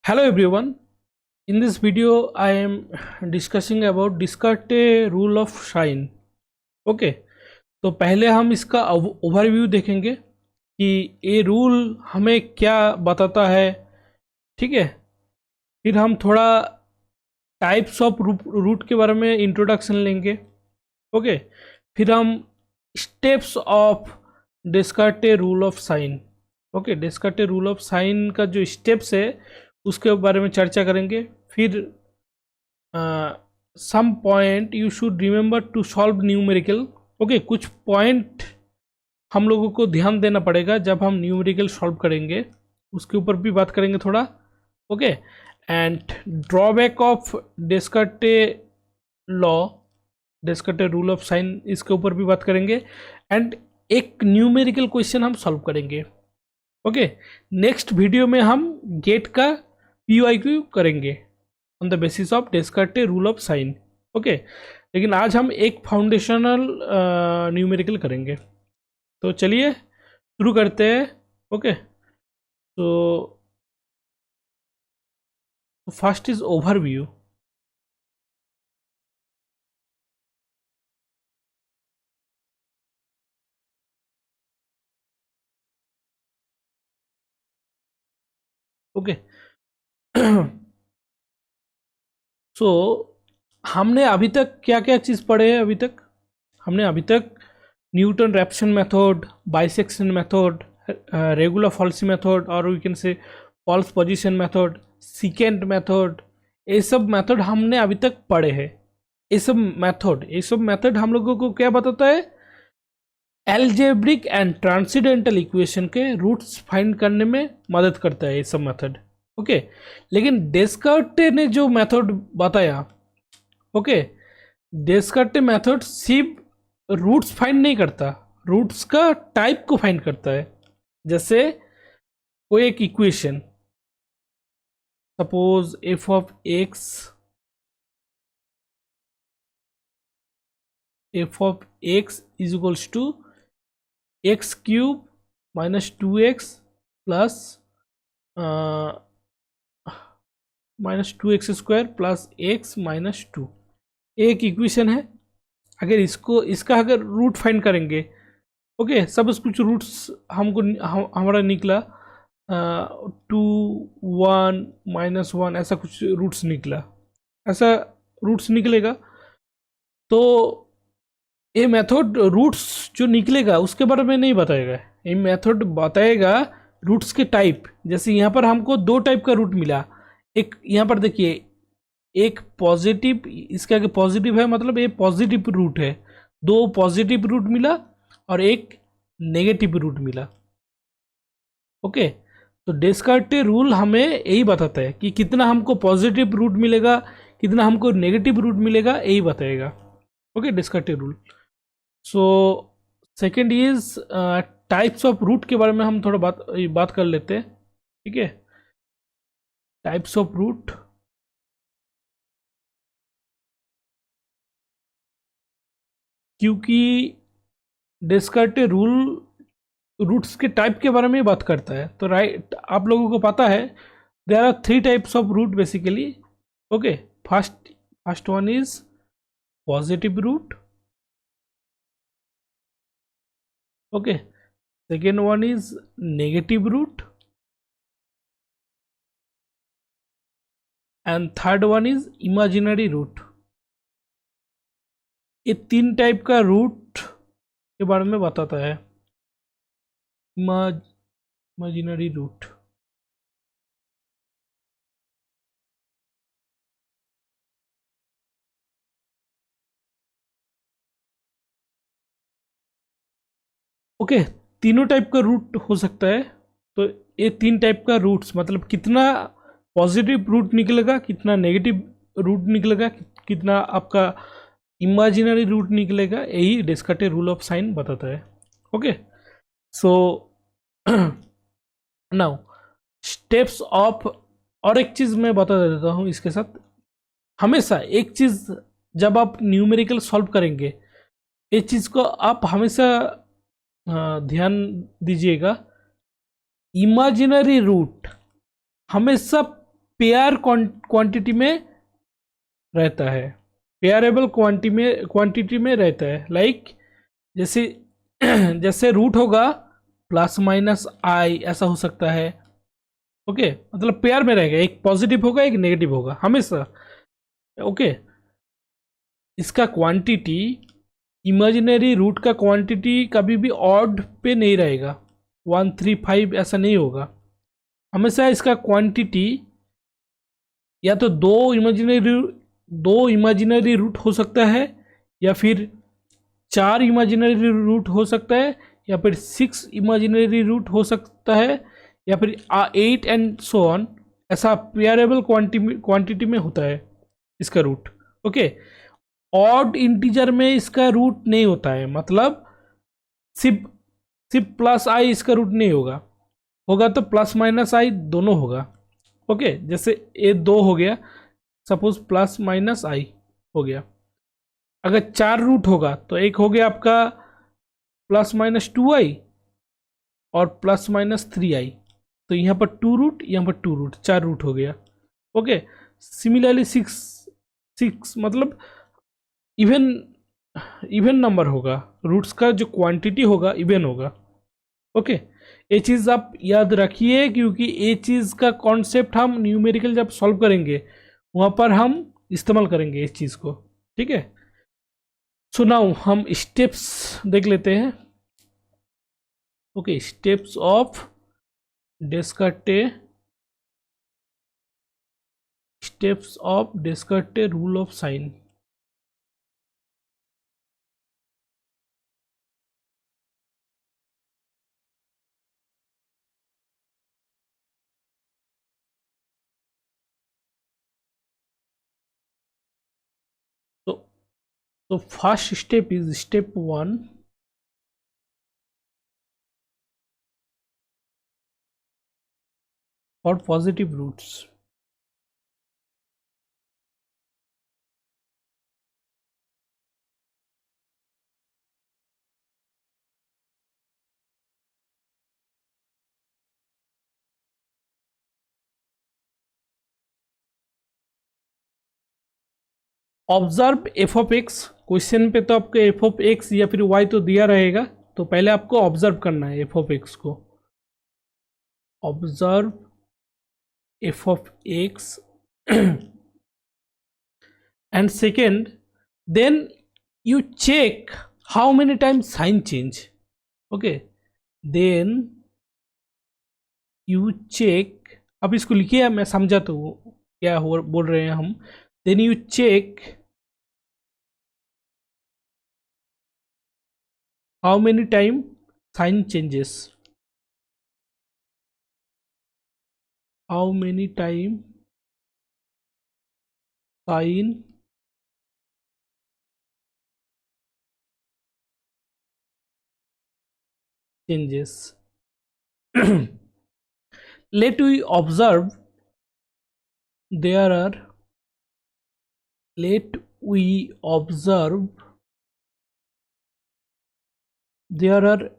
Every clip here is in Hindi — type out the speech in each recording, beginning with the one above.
Hello everyone. In this video, I am discussing about Descartes rule of sign. Okay तो पहले हम इसका ओवरव्यू देखेंगे कि ये रूल हमें क्या बताता है, ठीक है। फिर हम थोड़ा टाइप्स ऑफ रूट के बारे में इंट्रोडक्शन लेंगे, ओके। फिर हम steps of Descartes rule of sign, okay. Descartes rule of sign का जो स्टेप्स है उसके बारे में चर्चा करेंगे। फिर some point you should remember to solve numerical, okay. कुछ पॉइंट हम लोगों को ध्यान देना पड़ेगा जब हम न्यूमेरिकल सॉल्व करेंगे, उसके ऊपर भी बात करेंगे थोड़ा, okay. And drawback of Descartes law, Descartes rule of sign, इसके ऊपर भी बात करेंगे। एंड एक न्यूमेरिकल क्वेश्चन हम सॉल्व करेंगे, ओके। नेक्स्ट वीडियो में हम गेट का PYQ करेंगे on the basis of Descartes rule of sign, okay. लेकिन आज हम एक फाउंडेशनल न्यूमेरिकल करेंगे। तो चलिए शुरू करते हैं, ओके। तो first is overview. Okay so हमने अभी तक क्या क्या चीज़ पढ़े हैं? हमने अभी तक Newton Raphson method, bisection method, regular falsi method, और we can say false position method, secant method, ये सब मेथड हमने अभी तक पढ़े हैं। ये सब मेथड हम लोगों को क्या बताता है? एल्जेब्रिक एंड ट्रांसेंडेंटल इक्वेशन के रूट्स फाइंड करने में मदद करता है ये सब मेथड, ओके। लेकिन डेस्कार्टे ने जो मेथड बताया, ओके, डेस्कार्टे मेथड सिर्फ रूट्स फाइंड नहीं करता, रूट्स का टाइप को फाइंड करता है। जैसे कोई एक equation, suppose f of x is equals to x cube minus 2x plus minus 2x square plus x minus 2, एक इक्वेशन है। अगर इसका अगर रूट फाइंड करेंगे, ओके, सब कुछ रूट्स हमारा निकला 2 1 -1, ऐसा कुछ रूट्स निकला, ऐसा रूट्स निकलेगा। तो ये मेथड रूट्स जो निकलेगा उसके बारे में नहीं बताएगा, ये मेथड बताएगा रूट्स के टाइप। जैसे यहाँ पर हमको दो टाइप का रूट मिला, एक यहाँ पर देखिए, एक पॉजिटिव, इसके आगे पॉजिटिव है मतलब ये पॉजिटिव रूट है। दो पॉजिटिव रूट मिला और एक नेगेटिव रूट मिला, ओके। तो डेस्कार्टे रूल हमें यही बताता है कि कितना हमको पॉजिटिव रूट मिलेगा, कितना हमको नेगेटिव रूट मिलेगा, यही बताएगा, okay, Descartes rule. So second is types of root के बारे में हम थोड़ा बात कर लेते हैं, ठीक है। टाइप्स ऑफ रूट, क्योंकि डेस्कार्टे रूल रूट्स के टाइप के बारे में बात करता है। तो राइट, आप लोगों को पता है there are 3 types of root basically, okay. First one is positive root, okay. Second one is negative root and third one is imaginary root. ये 3 टाइप का रूट के बारे में बताता है, इमेजिनरी रूट। ओके, तीनों टाइप का रूट हो सकता है। तो ये 3 टाइप का रूट्स मतलब कितना पॉजिटिव रूट निकलेगा, कितना नेगेटिव रूट निकलेगा, कितना आपका इमेजिनरी रूट निकलेगा, यही डेस्कार्टे रूल ऑफ साइन बताता है, okay. So now steps of, और एक चीज़ मैं बता देता हूँ इसके साथ। हमेशा एक चीज़ जब आप न्यूमेरिकल सॉल्व करेंगे, इस चीज़ को आप हमेशा ध्यान दीजिएगा, इमेजिनरी रूट हमेशा पेयर क्वांटिटी में रहता है, पेयरेबल क्वांटिटी में रहता है। लाइक जैसे जैसे रूट होगा प्लस माइनस आई, ऐसा हो सकता है। ओके, मतलब पेयर में रहेगा, एक पॉजिटिव होगा एक नेगेटिव होगा हमेशा। ओके, इसका क्वांटिटी, इमेजिनरी रूट का क्वांटिटी कभी भी ऑड पे नहीं रहेगा, 135 ऐसा नहीं होगा। हमेशा इसका क्वांटिटी या तो दो इमेजिनरी रूट हो सकता है, या फिर 4 इमेजिनरी रूट हो सकता है, या फिर 6 इमेजिनरी रूट हो सकता है, या फिर 8 एंड सो ऑन। ऐसा पेयरेबल क्वांटिटी में होता है इसका रूट। ओके, ऑड इंटीजर में इसका रूट नहीं होता है, मतलब सिर्फ सिर्फ प्लस आई इसका रूट नहीं होगा, होगा तो प्लस माइनस आई दोनों होगा। ओके, जैसे ए 2 हो गया, सपोज प्लस माइनस आई हो गया। अगर 4 रूट होगा तो एक हो गया आपका प्लस माइनस 2i और प्लस माइनस 3i, तो यहाँ पर 2 रूट, यहाँ पर 2 रूट, 4 रूट हो गया। ओके, सिमिलरली 6 मतलब इवन इवन नंबर होगा, रूट्स का जो क्वांटिटी होगा इवन होगा। ओके, ये चीज़ आप याद रखिए, क्योंकि ये चीज़ का कॉन्सेप्ट हम न्यूमेरिकल जब सॉल्व करेंगे वहाँ पर हम इस्तेमाल करेंगे इस चीज़ को। ठीक है, सो नाउ हम स्टेप्स देख लेते हैं। Okay, steps of Descartes rule of sign. तो first step is step 1, for positive roots. Observe F of X. Question पे तो आपको एफ ऑफ एक्स या फिर वाई तो दिया रहेगा, तो पहले आपको ऑब्जर्व करना है एफ ऑफ एक्स को। Observe F of x and second, then you check how many times sign change. Okay, then you check, अब इसको लिखिए, मैं समझा तो क्या हो बोल रहे हैं हम। then you check how many time sign changes, how many time sign changes. let we observe there are let we observe there are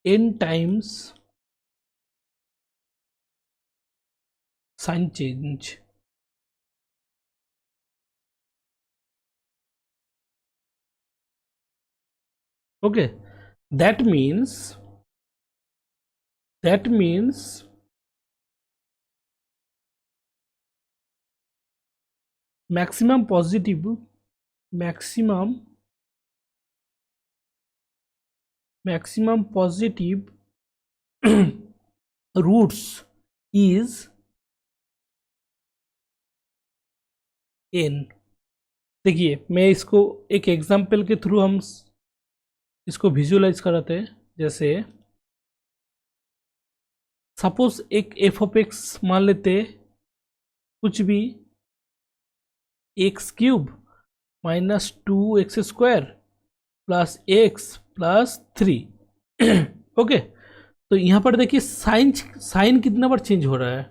n times sign change. Okay, that means maximum positive roots is n। देखिए, मैं इसको एक एग्जाम्पल के थ्रू हम इसको विजुअलाइज कराते हैं। जैसे सपोज एक एफ ऑफ एक्स मान लेते, कुछ भी x cube minus 2x² plus x plus 3। Okay, तो यहाँ पर देखिए साइन कितना बार चेंज हो रहा है।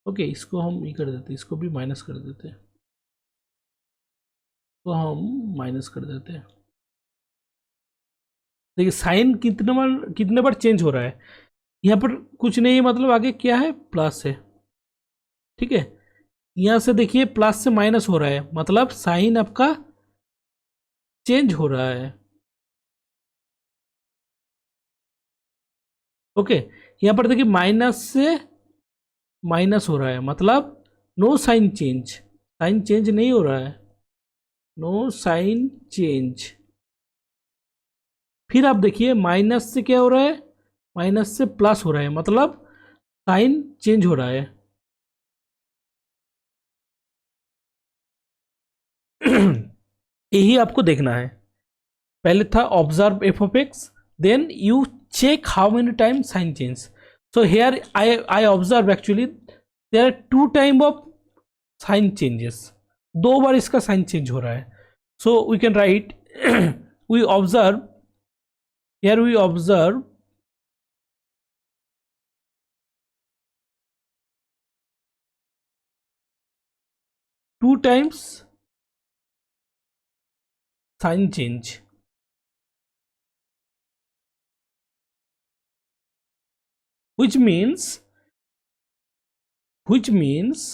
ओके, इसको हम ये कर देते, इसको भी माइनस कर देते, तो हम माइनस कर देते हैं। देखिए साइन कितने बार चेंज हो रहा है, यहाँ पर कुछ नहीं है, मतलब आगे क्या है, प्लस है, ठीक है। यहाँ से देखिए प्लस से माइनस हो रहा है, मतलब साइन आपका चेंज हो रहा है। ओके, यहाँ पर देखिए माइनस से माइनस हो रहा है, मतलब no sign change, sign change नहीं हो रहा है, नो साइन चेंज। फिर आप देखिए माइनस से क्या हो रहा है, माइनस से प्लस हो रहा है, मतलब साइन चेंज हो रहा है। यही आपको देखना है। पहले था observe F of x, then you check how many time sign change. So here I observe actually there are two time of sign changes, दो बार इसका साइन चेंज हो रहा है। So we can write we observe, here we observe two times sign change, which means which means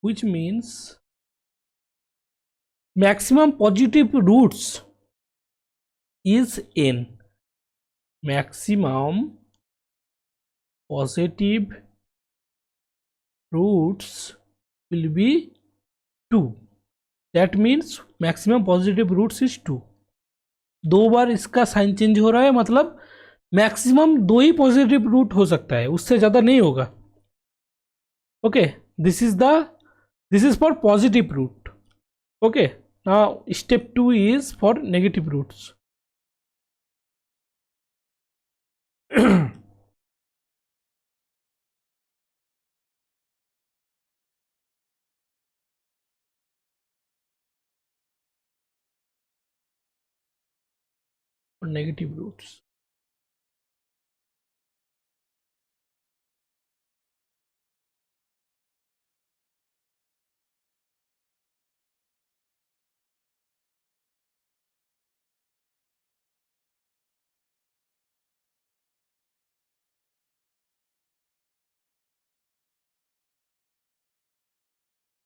which means maximum positive roots is n, maximum positive roots will be 2, that means maximum positive roots is 2। दो बार इसका साइन चेंज हो रहा है, मतलब मैक्सिमम दो ही पॉजिटिव रूट हो सकता है, उससे ज्यादा नहीं होगा। Okay, this is the this is for positive root। okay, now step 2 is for negative roots। for negative roots,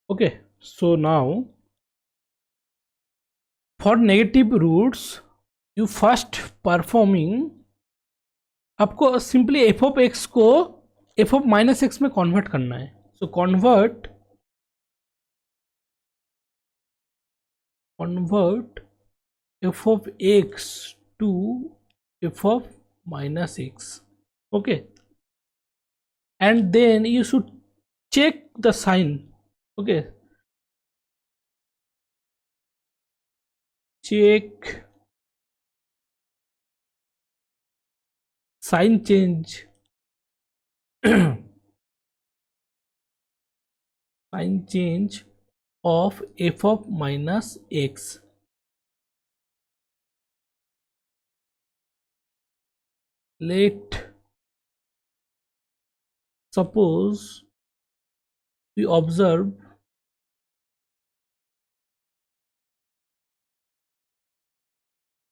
okay, so now for negative roots you first performing, आपको सिंपली एफ ऑफ एक्स को एफ ऑफ माइनस एक्स में कन्वर्ट करना है। So convert f of x to f of minus x. Okay, and then you should check the sign। okay, check sign change sign change of f of minus x। let suppose we observe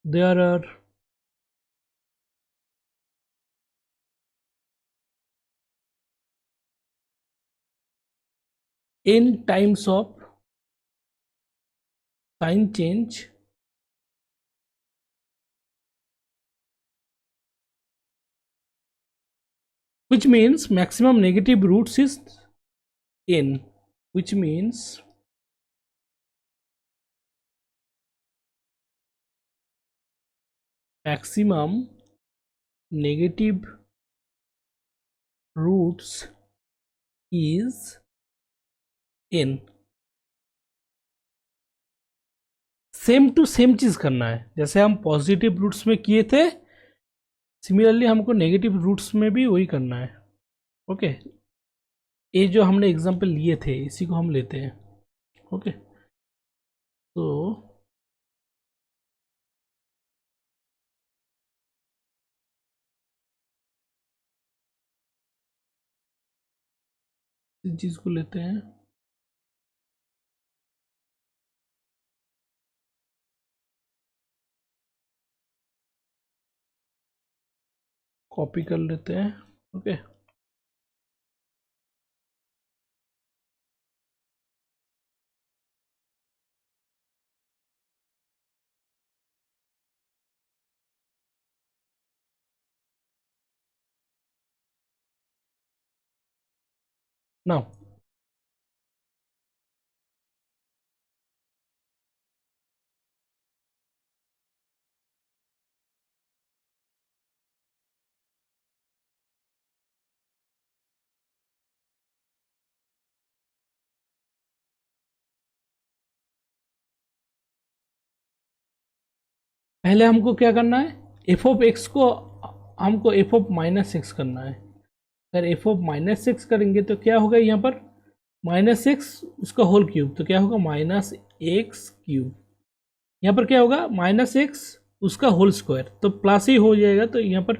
there are n times of sign change, which means maximum negative roots is n, which means maximum negative roots is n। Same to same चीज करना है, जैसे हम पॉजिटिव रूट्स में किए थे, सिमिलरली हमको नेगेटिव रूट्स में भी वही करना है। ओके, ये जो हमने एग्जांपल लिए थे इसी को हम लेते हैं। ओके, तो इस चीज को लेते हैं, कॉपी कर लेते हैं। ओके, नाउ पहले हमको क्या करना है, एफ ऑफ एक्स को हमको एफ ऑफ माइनस एक्स करना है। अगर एफ ऑफ माइनस एक्स करेंगे तो क्या होगा, यहाँ पर माइनस एक्स उसका होल क्यूब, तो क्या होगा माइनस एक्स क्यूब। यहाँ पर क्या होगा माइनस एक्स उसका होल स्क्वायर, तो प्लस ही हो जाएगा, तो यहाँ पर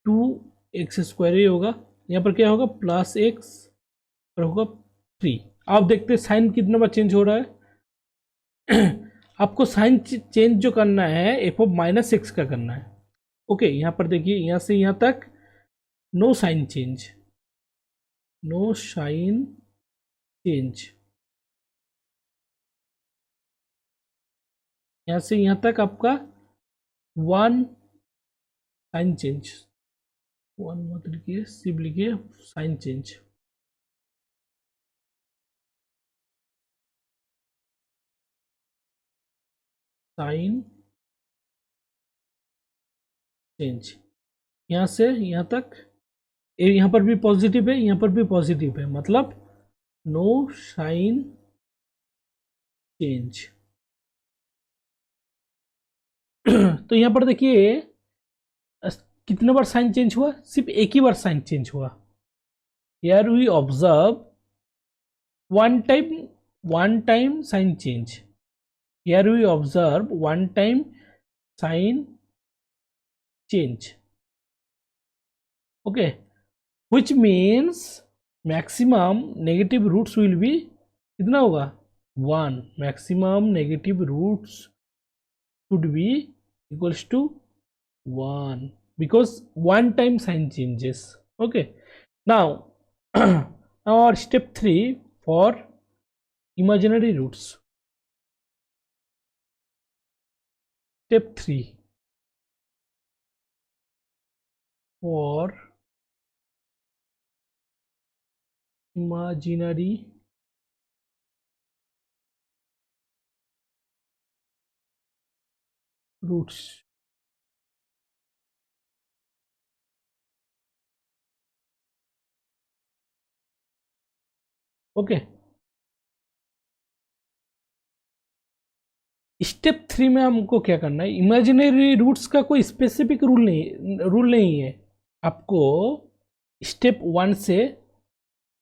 2x² ही होगा। यहाँ पर क्या होगा प्लस एक्स और होगा 3। आप देखते हैं साइन कितना बार चेंज हो रहा है। आपको साइन चेंज जो करना है एफ ऑफ माइनस एक्स का करना है। ओके, यहाँ पर देखिए यहाँ से यहाँ तक no sign change, no sign change. यहाँ से यहाँ तक आपका 1 साइन चेंज, 1 मत लिखिए, सिर्फ लिखिए साइन चेंज। साइन चेंज यहाँ से यहाँ तक, यहाँ पर भी पॉजिटिव है, यहाँ पर भी पॉजिटिव है, मतलब नो साइन चेंज। तो यहाँ पर देखिए कितने बार साइन चेंज हुआ, सिर्फ एक ही बार साइन चेंज हुआ। Here we observe one time sign change. Here we observe one time sign change. Okay, which means maximum negative roots will be कितना होगा 1, maximum negative roots should be equals to 1 because one time sign changes. Okay, now now our step 3 for imaginary roots. Step 3 for imaginary roots. Okay, step 3 में हमको क्या करना है, इमेजिनरी रूट्स का कोई स्पेसिफिक रूल नहीं है। आपको स्टेप 1 से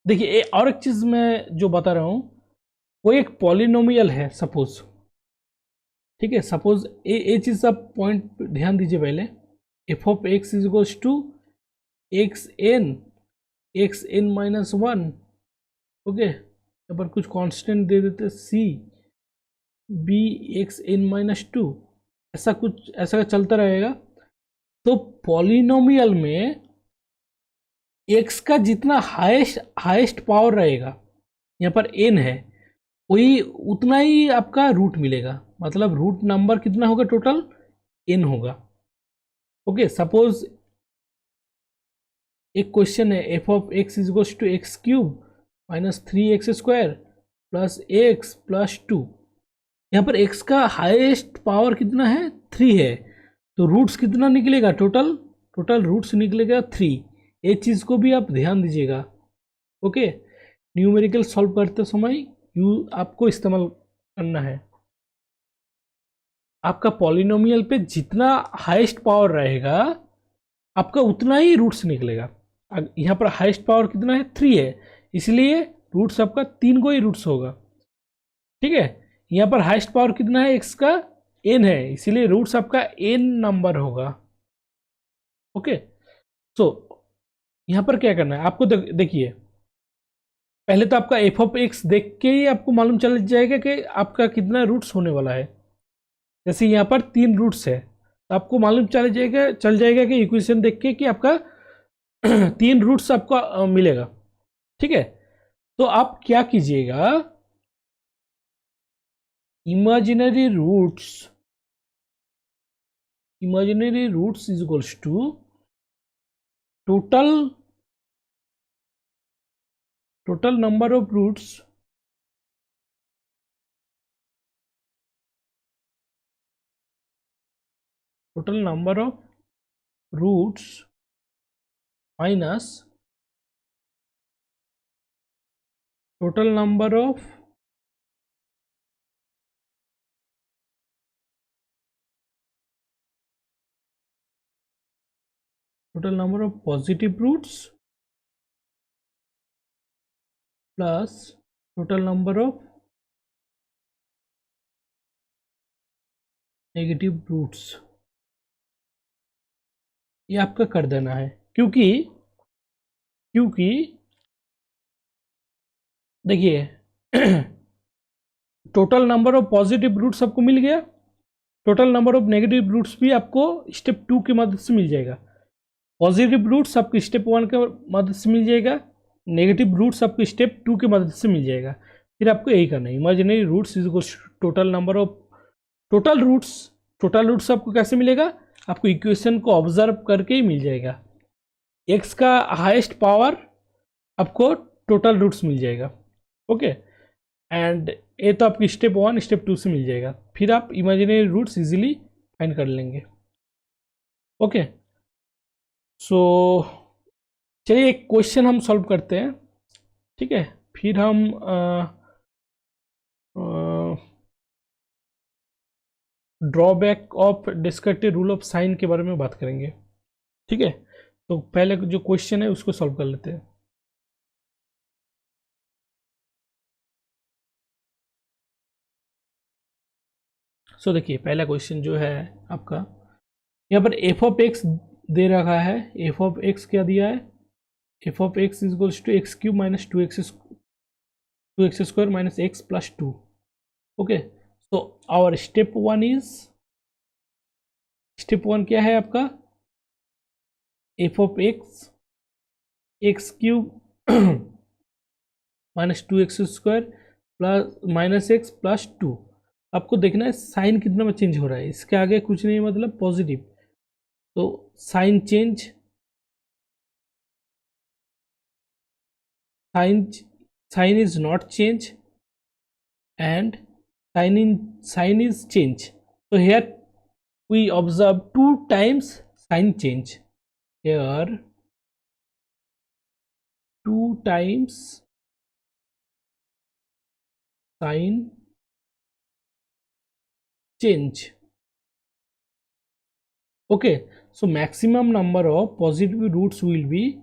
देखिए, और एक चीज मैं जो बता रहा हूं, वो एक पॉलिनोमियल है सपोज, ठीक है। सपोज ये चीज आप पॉइंट ध्यान दीजिए पहले, f of x is equals to x n minus 1। Okay, यहाँ पर कुछ कांस्टेंट दे देते c b x n minus 2, ऐसा कुछ ऐसा चलता रहेगा। तो पॉलिनोमियल में एक्स का जितना हाईएस्ट पावर रहेगा, यहाँ पर एन है, वही उतना ही आपका रूट मिलेगा, मतलब रूट नंबर कितना होगा टोटल एन होगा। ओके, सपोज एक क्वेश्चन है f of x is equals to x cube minus 3x² plus x plus 2। यहाँ पर x का हाईएस्ट पावर कितना है 3 है, तो रूट्स कितना निकलेगा टोटल रूट्स निकलेगा 3। ये चीज़ को भी आप ध्यान दीजिएगा। ओके, न्यूमेरिकल सॉल्व करते समय आपको इस्तेमाल करना है। आपका पॉलिनोमियल पे जितना हाईएस्ट पावर रहेगा आपका उतना ही रूट्स निकलेगा। यहाँ पर हाईएस्ट पावर कितना है 3 है, इसलिए रूट्स आपका 3 को ही रूट्स होगा, ठीक है। यहाँ पर हाईएस्ट पावर कितना है x का n है, इसीलिए रूट्स आपका n नंबर होगा। ओके, सो यहाँ पर क्या करना है आपको, देखिए पहले तो आपका एफ ऑफ एक्स देख के ही आपको मालूम चल जाएगा कि आपका कितना रूट्स होने वाला है। जैसे यहाँ पर 3 रूट्स है, तो आपको मालूम चल जाएगा कि इक्वेशन देख के कि आपका 3 रूट्स आपको मिलेगा। ठीक है, तो आप क्या कीजिएगा, imaginary roots is equals to total number of roots minus total number of positive roots plus total number of negative roots, ये आपका कर देना है। क्योंकि देखिए total number of positive roots आपको मिल गया, total number of negative roots भी आपको स्टेप 2 की मदद से मिल जाएगा। पॉजिटिव रूट्स आपको स्टेप 1 के मदद से मिल जाएगा, नेगेटिव रूट्स आपको स्टेप 2 की मदद से मिल जाएगा। फिर आपको यही करना है, imaginary roots is equal total number of total roots आपको कैसे मिलेगा, आपको इक्वेशन को ऑब्जर्व करके ही मिल जाएगा। एक्स का हाईएस्ट पावर आपको टोटल रूट्स मिल जाएगा। ओके, एंड ये तो आपकी स्टेप 1 स्टेप 2 से मिल जाएगा, फिर आप इमेजिनरी रूट्स इजीली फाइंड कर लेंगे। ओके, सो चलिए एक क्वेश्चन हम सॉल्व करते हैं। ठीक है, फिर हम drawback of Descartes rule of sign के बारे में बात करेंगे। ठीक है, तो पहले जो क्वेश्चन है उसको सॉल्व कर लेते हैं। सो देखिए पहला क्वेश्चन जो है आपका, यहाँ पर एफ ऑफ एक्स दे रखा है। एफ ऑफ एक्स क्या दिया है, f of x is equals to x cube minus 2x square minus x plus 2। Okay, so our step 1 क्या है आपका, f of x cube minus 2x square plus minus x plus 2। आपको देखना है साइन कितना में चेंज हो रहा है, इसके आगे कुछ नहीं मतलब पॉजिटिव, तो sign change, sign is not change and sign is change. So here we observe 2 times sign change. Here 2 times sign change. Okay, so maximum number of positive roots will be,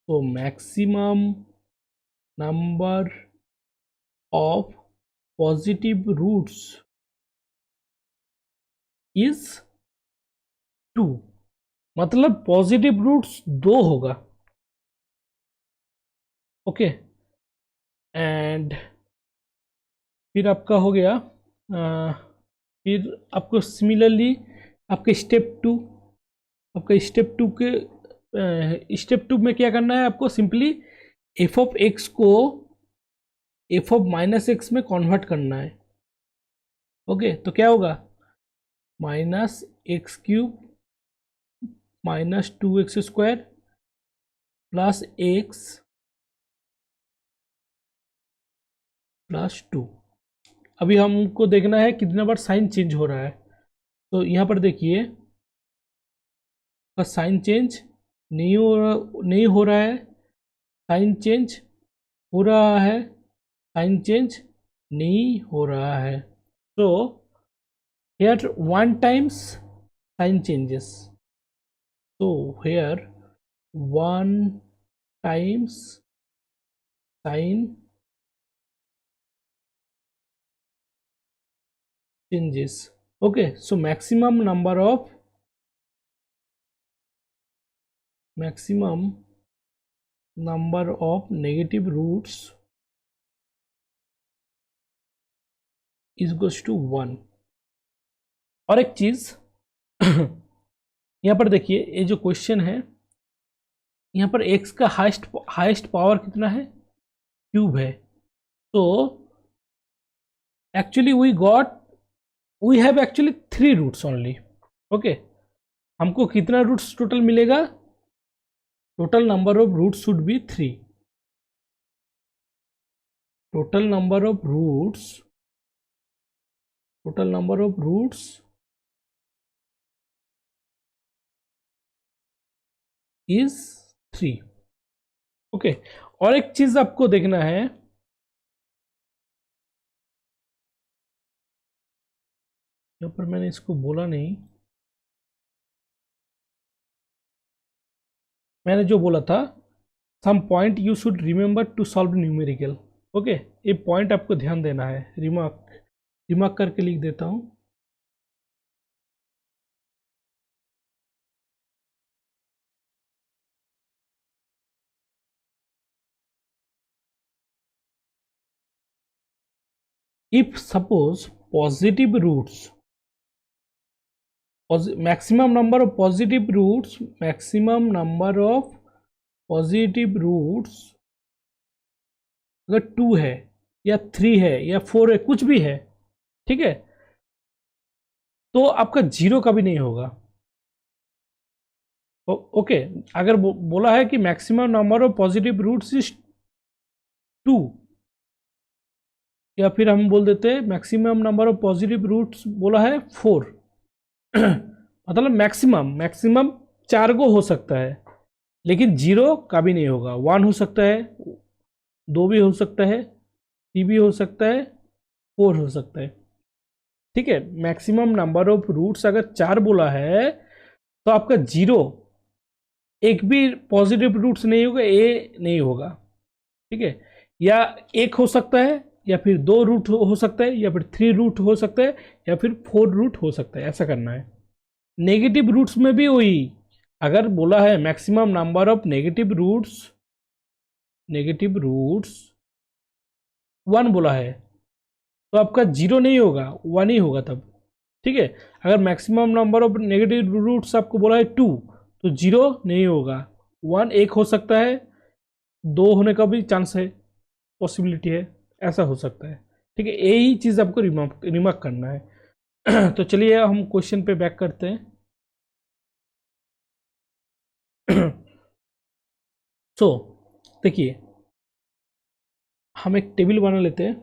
so maximum number of positive roots is 2, मतलब पॉजिटिव रूट्स 2 होगा। ओके, एंड फिर आपका हो गया, फिर आपको सिमिलरली आपके स्टेप 2 के स्टेप 2 में क्या करना है, आपको सिंपली एफ ऑफ एक्स को एफ ऑफ माइनस एक्स में कन्वर्ट करना है। ओके, तो क्या होगा, minus x cube minus 2x square plus x plus 2। अभी हमको देखना है कितना बार साइन चेंज हो रहा है, तो यहाँ पर देखिए साइन चेंज नहीं हो रहा है, साइन चेंज हो रहा है, साइन चेंज नहीं हो रहा है। तो here 1 times sign changes, so here 1 times sign changes. Okay, so maximum number of negative roots is equals to 1। और एक चीज यहाँ पर देखिए, ये जो क्वेश्चन है यहाँ पर x का हाईएस्ट पावर कितना है, क्यूब है। तो actually we have actually 3 roots only. Okay, हमको कितना रूट्स टोटल मिलेगा, total number of roots should be 3। Total number of roots is 3। Okay, और एक चीज आपको देखना है, यहाँ पर मैंने इसको बोला नहीं, मैंने जो बोला था some point you should remember to solve numerical. Okay, ये पॉइंट आपको ध्यान देना है, रिमार्क करके लिख देता हूँ। If suppose positive roots, maximum number of positive roots अगर 2 है या 3 है या 4 है, कुछ भी है, ठीक है, तो आपका 0 का भी नहीं होगा। ओके, अगर बोला है कि maximum number of positive roots is 2, या फिर हम बोल देते हैं maximum number of positive roots बोला है 4 मतलब मैक्सिमम 4 को हो सकता है, लेकिन 0 का भी नहीं होगा। 1 हो सकता है, 2 भी हो सकता है, 3 भी हो सकता है, 4 हो सकता है। ठीक है, मैक्सिमम नंबर ऑफ रूट्स अगर 4 बोला है तो आपका 0 एक भी पॉजिटिव रूट्स नहीं होगा, ए नहीं होगा। ठीक है, या 1 हो सकता है, या फिर 2 रूट हो सकता है, या फिर 3 रूट हो सकता है, या फिर 4 रूट हो सकता है। ऐसा करना है। नेगेटिव रूट्स में भी वही, अगर बोला है maximum number of negative roots 1 बोला है तो आपका 0 नहीं होगा, 1 ही होगा तब। ठीक है, अगर maximum number of negative roots आपको बोला है 2 तो 0 नहीं होगा, 1 एक हो सकता है, 2 होने का भी चांस है, पॉसिबिलिटी है, ऐसा हो सकता है। ठीक है, यही चीज़ आपको रिमार्क करना है। तो चलिए हम क्वेश्चन पे बैक करते हैं। सो देखिए, हम एक टेबल बना लेते हैं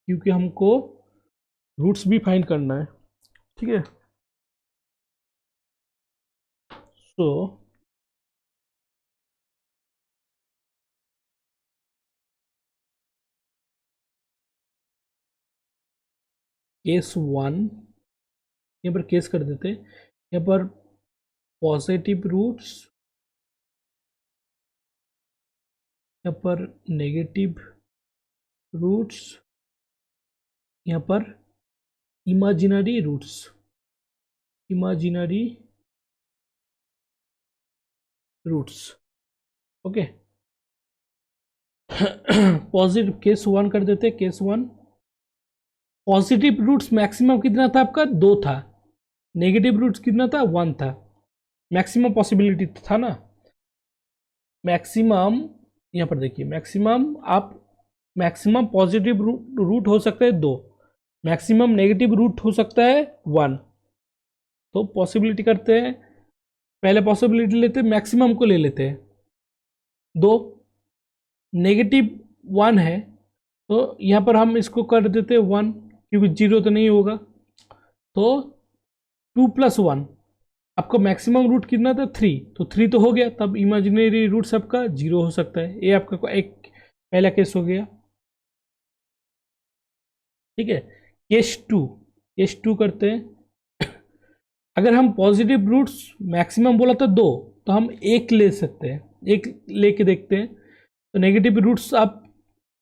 क्योंकि हमको रूट्स भी फाइंड करना है। ठीक है, सो केस 1 यहाँ पर केस कर देते हैं। यहाँ पर पॉजिटिव रूट्स, यहाँ पर नेगेटिव रूट्स, यहाँ पर imaginary roots, okay. Positive case 1 कर देते, केस 1 पॉजिटिव रूट्स मैक्सिमम कितना था आपका, 2 था, नेगेटिव रूट्स कितना था, 1 था, मैक्सिमम पॉसिबिलिटी था ना। मैक्सिमम यहाँ पर देखिए, मैक्सिमम पॉजिटिव रूट हो सकता है 2, मैक्सिमम नेगेटिव रूट हो सकता है 1। तो पॉसिबिलिटी करते हैं, पहले पॉसिबिलिटी लेते हैं, मैक्सिमम को ले लेते हैं 2, नेगेटिव 1 है तो यहाँ पर हम इसको कर देते हैं 1, क्योंकि 0 तो नहीं होगा। तो 2 + 1 आपका मैक्सिमम रूट कितना था, 3, तो 3 तो हो गया, तब इमेजिनरी रूट्स आपका 0 हो सकता है। ये आपका एक पहला केस हो गया। ठीक है, केस 2 करते हैं। अगर हम पॉजिटिव रूट्स मैक्सिमम बोला था 2, तो हम 1 ले सकते हैं, 1 लेके देखते हैं। तो नेगेटिव रूट्स आप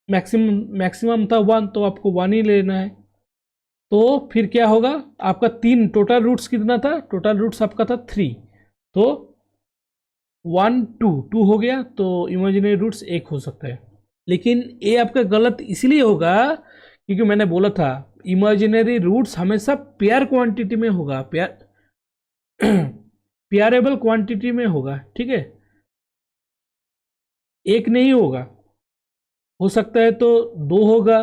मैक्सिमम था 1, तो आपको 1 ही लेना है। तो फिर क्या होगा, आपका 3 टोटल रूट्स कितना था, टोटल रूट्स आपका था 3, तो 1 2 हो गया, तो इमेजिनरी रूट्स 1 हो सकता है। लेकिन ए आपका गलत इसलिए होगा क्योंकि मैंने बोला था इमेजिनरी रूट्स हमेशा पेयर क्वांटिटी में होगा, पेयर पेयरेबल क्वांटिटी में होगा, ठीक है, एक नहीं होगा। हो सकता है तो 2 होगा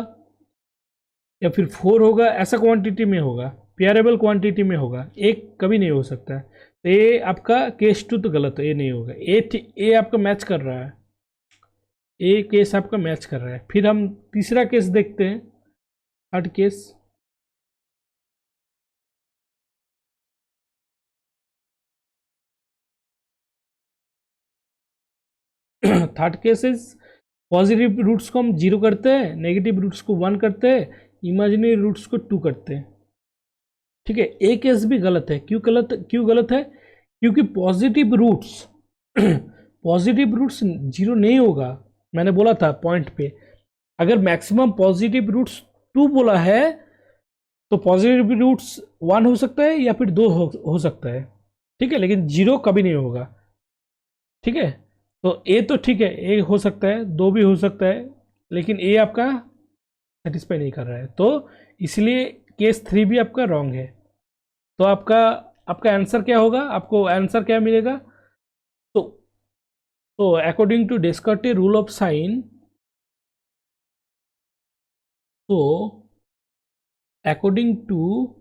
या फिर 4 होगा, ऐसा क्वांटिटी में होगा, पेयरेबल क्वांटिटी में होगा, एक कभी नहीं हो सकता है। तो ये आपका केस 2 तो गलत है, ये नहीं होगा। ए आपका मैच कर रहा है, ए केस आपका मैच कर रहा है। फिर हम तीसरा केस देखते हैं, third case. Third case is positive roots को हम 0 करते हैं, नेगेटिव रूट्स को 1 करते हैं, इमेजिनरी रूट्स को 2 करते हैं, ठीक है। ए केस भी गलत है। क्यों गलत है? क्योंकि पॉजिटिव रूट्स पॉजिटिव रूट्स 0 नहीं होगा। मैंने बोला था पॉइंट पे, अगर मैक्सिमम पॉजिटिव रूट्स 2 बोला है तो पॉजिटिव रूट्स 1 हो सकता है या फिर 2 हो सकता है, ठीक है, लेकिन 0 कभी नहीं होगा, ठीक है। तो ए तो ठीक है, ए हो सकता है, 2 भी हो सकता है, लेकिन ए आपका सेटिस्फाई नहीं कर रहा है, तो इसलिए केस 3 भी आपका रॉन्ग है। तो आपका आंसर क्या होगा? आपको आंसर क्या मिलेगा? तो according to Descartes rule of sign, तो according to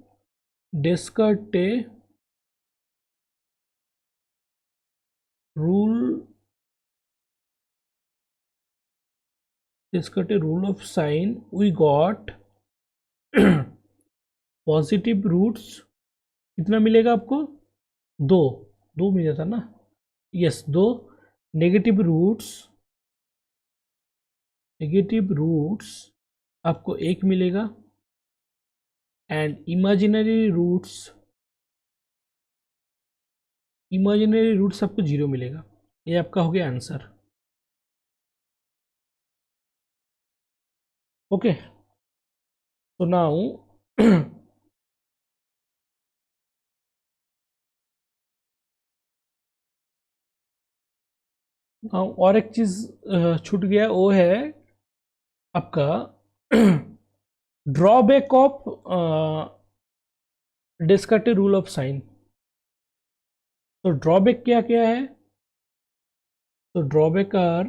Descartes rule of sine, we got positive roots कितना मिलेगा आपको? 2 मिला था ना, यस 2। नेगेटिव रूट्स आपको 1 मिलेगा, एंड इमेजिनरी रूट्स आपको 0 मिलेगा। ये आपका हो गया आंसर, ओके। तो नाउ और एक चीज छूट गया, वो है आपका drawback of Descartes rule of sign. तो ड्रॉबैक क्या क्या है? तो ड्रॉबैक आर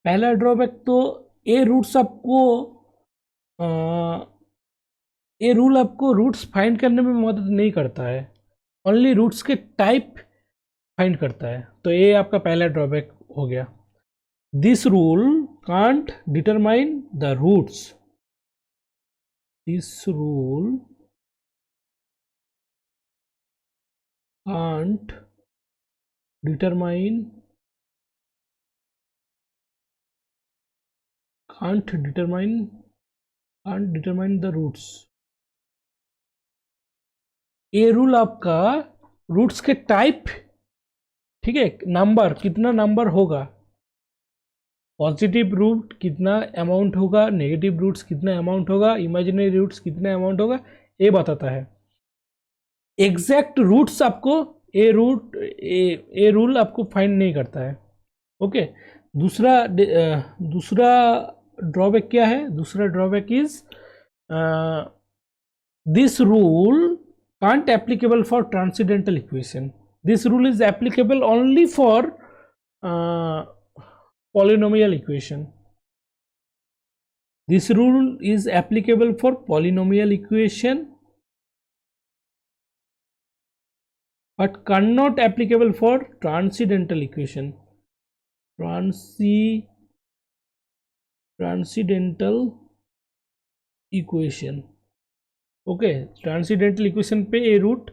पहला ड्रॉबैक तो ए रूट्स आपको ये रूल आपको रूट्स फाइंड करने में मदद नहीं करता है, ओनली रूट्स के टाइप फाइंड करता है। तो ये आपका पहला ड्रॉबैक हो गया। This rule can't determine the roots, this rule can't determine the roots. ये रूल आपका रूट्स के टाइप, ठीक है, नंबर कितना नंबर होगा, पॉजिटिव रूट कितना अमाउंट होगा, नेगेटिव रूट्स कितना अमाउंट होगा, इमेजिनरी रूट्स कितना अमाउंट होगा, ये बताता है। एग्जैक्ट रूट्स आपको ए रूल आपको फाइंड नहीं करता है, ओके। दूसरा ड्रॉबैक क्या है? दूसरा drawback is this rule can't applicable for transcendental equation. This rule is applicable only for polynomial equation. This rule is applicable for polynomial equation but cannot applicable for transcendental equation. Transcendental equation, okay, transcendental equation पे ये रूट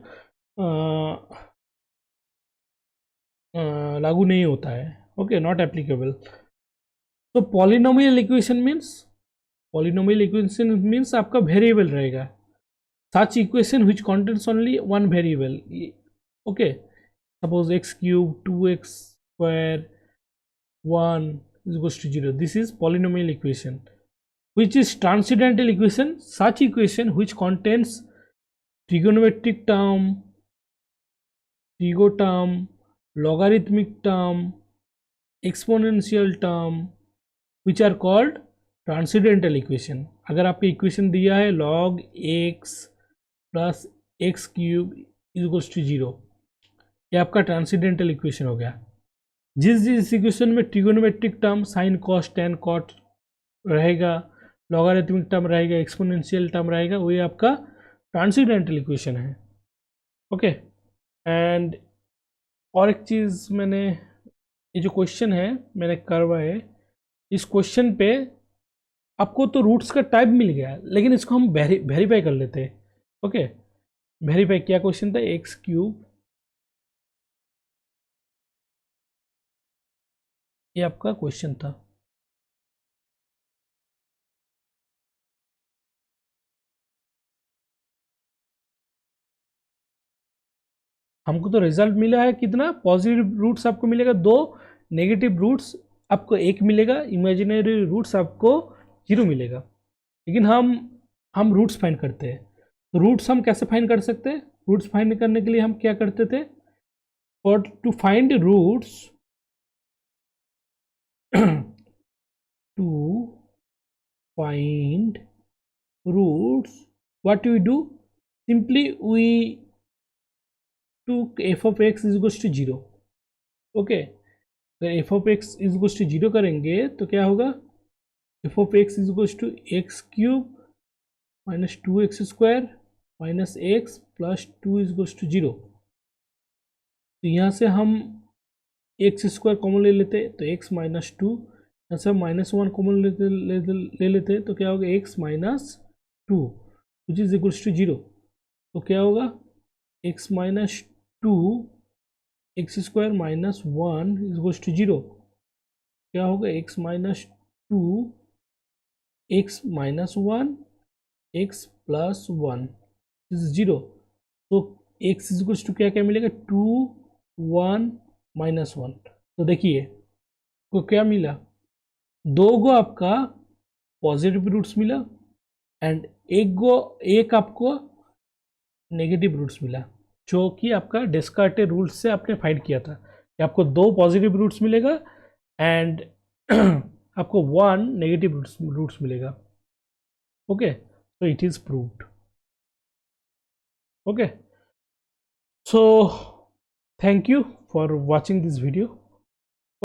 लागू नहीं होता है, ओके, नॉट एप्लीकेबल। तो पॉलिनोमियल इक्वेशन मीन्स आपका वेरिएबल रहेगा, such equation which contains only one variable, okay. Suppose x³ 2x² 1 is equals to 0, this is polynomial equation. Which is transcendental equation? Such equation which contains trigonometric term, trigo term, logarithmic term, exponential term, which are called transcendental equation. अगर आपको इक्वेशन दिया है log x plus x cube equals to 0, ये आपका ट्रांसीडेंटल इक्वेशन हो गया। जिस इक्वेशन में trigonometric term sine cos tan cot रहेगा, लॉगरिथमिक टर्म रहेगा, एक्सपोनेंशियल टर्म रहेगा, वो ये आपका ट्रांसीडेंटल इक्वेशन है। ओके, एंड और एक चीज़ मैंने, ये जो क्वेश्चन है मैंने करवा है, इस क्वेश्चन पे आपको तो रूट्स का टाइप मिल गया, लेकिन इसको हम वेरीफाई कर लेते हैं। ओके, वेरीफाई क्या क्वेश्चन था, एक्स क्यूब, ये आपका क्वेश्चन था। हमको तो रिजल्ट मिला है कितना, पॉजिटिव रूट्स आपको मिलेगा 2, नेगेटिव रूट्स आपको 1 मिलेगा, इमेजिनरी रूट्स आपको 0 मिलेगा। लेकिन हम रूट्स फाइंड करते हैं, तो रूट्स हम कैसे फाइंड कर सकते हैं? रूट्स फाइंड करने के लिए हम क्या करते थे, for to find roots, to find roots what we do, simply we took f of x is equals to 0। Okay, तो f of x is equals to 0 करेंगे तो क्या होगा, f of x is equals to x cube minus 2x square minus x plus 2 is equals to 0। तो यहाँ से हम एक्स स्क्वायर कॉमन ले लेते तो x माइनस 2, यहाँ से माइनस 1 कॉमन ले लेते तो क्या होगा, x minus 2 which is equals to 0। तो क्या होगा, x minus 2 x square minus 1 is equals to 0। क्या होगा, x minus 2 x minus 1 x plus 1 is 0। तो x इज इक्वल्स टू क्या क्या मिलेगा, 2 1 माइनस 1। तो देखिए को क्या मिला, 2 गो आपका पॉजिटिव रूट्स मिला एंड एक आपको नेगेटिव रूट्स मिला, जो कि आपका डेस्कार्टे रूल्स से आपने फाइंड किया था कि आपको 2 पॉजिटिव रूट्स मिलेगा एंड आपको 1 नेगेटिव रूट्स मिलेगा। Okay, so it is proved। okay, so thank you for watching this video।